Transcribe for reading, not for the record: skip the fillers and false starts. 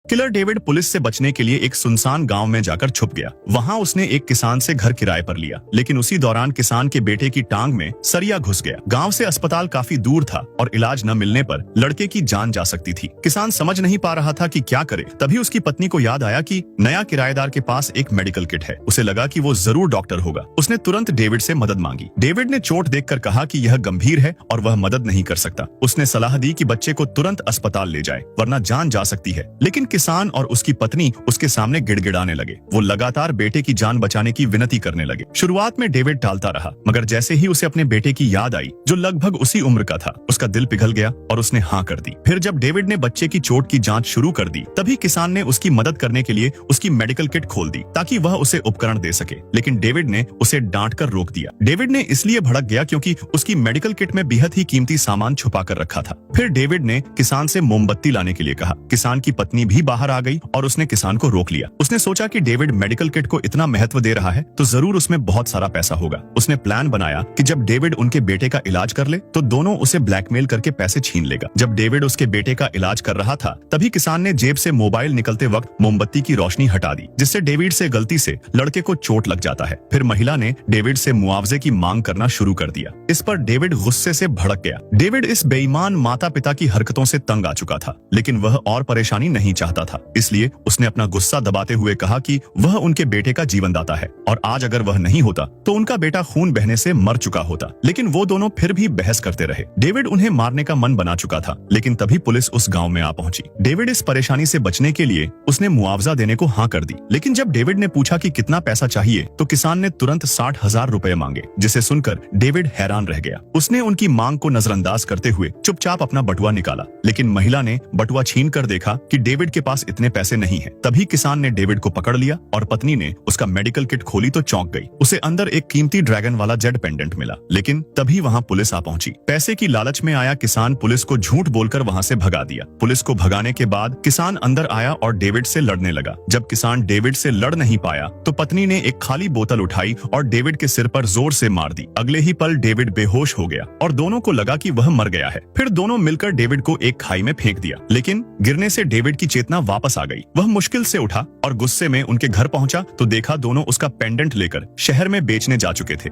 Killer David police से बचने के लिए एक सुनसान गांव में जाकर छुप गया। वहां उसने एक किसान से घर किराए पर लिया, लेकिन उसी दौरान किसान के बेटे की टांग में सरिया घुस गया। गांव से अस्पताल काफी दूर था और इलाज न मिलने पर लड़के की जान जा सकती थी। किसान समझ नहीं पा रहा था कि क्या करे। तभी उसकी पत्नी को याद आया कि नया किराएदार के पास एक मेडिकल किट है। उसे लगा कि वो जरूर डॉक्टर होगा। उसने तुरंत डेविड से मदद मांगी। डेविड ने चोट देखकर कहा कि यह गंभीर है और वह मदद नहीं कर सकता। उसने सलाह दी कि बच्चे को तुरंत अस्पताल ले जाए, वरना जान जा सकती है। लेकिन किसान और उसकी पत्नी उसके सामने गिड़गिड़ाने लगे। वो लगातार बेटे की जान बचाने की विनती करने लगे। शुरुआत में डेविड टालता रहा, मगर जैसे ही उसे अपने बेटे की याद आई, जो लगभग उसी उम्र का था, उसका दिल पिघल गया और उसने हाँ कर दी। फिर जब डेविड ने बच्चे की चोट की जांच शुरू कर दी, तभी किसान ने उसकी मदद करने के लिए उसकी मेडिकल किट खोल दी ताकि वह उसे उपकरण दे सके। लेकिन डेविड ने उसे डांट कर रोक दिया। डेविड ने इसलिए भड़क गया क्योंकि उसकी मेडिकल किट में बेहद ही कीमती सामान छुपा कर रखा था। फिर डेविड ने किसान से मोमबत्ती लाने के लिए कहा। किसान की पत्नी भी बाहर आ गई और उसने किसान को रोक लिया। उसने सोचा कि डेविड मेडिकल किट को इतना महत्व दे रहा है तो जरूर उसमें बहुत सारा पैसा होगा। उसने प्लान बनाया कि जब डेविड उनके बेटे का इलाज कर ले तो दोनों उसे ब्लैकमेल करके पैसे छीन लेगा। जब डेविड उसके बेटे का इलाज कर रहा था, तभी किसान ने जेब से मोबाइल निकलते वक्त मोमबत्ती की रोशनी हटा दी, जिससे डेविड से गलती से लड़के को चोट लग जाता है। फिर महिला ने डेविड से मुआवजे की मांग करना शुरू कर दिया। इस पर डेविड गुस्से से भड़क गया। डेविड इस बेईमान माता पिता की हरकतों से तंग आ चुका था, लेकिन वह और परेशानी नहीं चाहता था। इसलिए उसने अपना गुस्सा दबाते हुए कहा कि वह उनके बेटे का जीवनदाता है और आज अगर वह नहीं होता तो उनका बेटा खून बहने से मर चुका होता। लेकिन वो दोनों फिर भी बहस करते रहे। डेविड उन्हें मारने का मन बना चुका था, लेकिन तभी पुलिस उस गांव में आ पहुंची। डेविड इस परेशानी से बचने के लिए उसने मुआवजा देने को हाँ कर दी। लेकिन जब डेविड ने पूछा कि कितना पैसा चाहिए, तो किसान ने तुरंत 60,000 रुपए मांगे, जिसे सुनकर डेविड हैरान रह गया। उसने उनकी मांग को नजरअंदाज करते हुए चुपचाप अपना बटुआ निकाला, लेकिन महिला ने बटुआ छीन कर देखा कि डेविड के पास इतने पैसे नहीं है। तभी किसान ने डेविड को पकड़ लिया और पत्नी ने उसका मेडिकल किट खोली तो चौंक गई। उसे अंदर एक कीमती ड्रैगन वाला जेड पेंडेंट मिला, लेकिन तभी वहां पुलिस आ पहुंची। पैसे की लालच में आया किसान पुलिस को झूठ बोलकर वहां से भगा दिया। पुलिस को भगाने के बाद किसान अंदर आया और डेविड से लड़ने लगा। जब किसान डेविड से लड़ नहीं पाया तो पत्नी ने एक खाली बोतल उठाई और डेविड के सिर पर जोर से मार दी। अगले ही पल डेविड बेहोश हो गया और दोनों को लगा कि वह मर गया है। फिर दोनों मिलकर डेविड को एक खाई में फेंक दिया, लेकिन गिरने से डेविड की चेतना वापस आ गई। वह मुश्किल से उठा और गुस्से में उनके घर पहुंचा तो देखा दोनों उसका पेंडेंट लेकर शहर में बेचने जा चुके थे।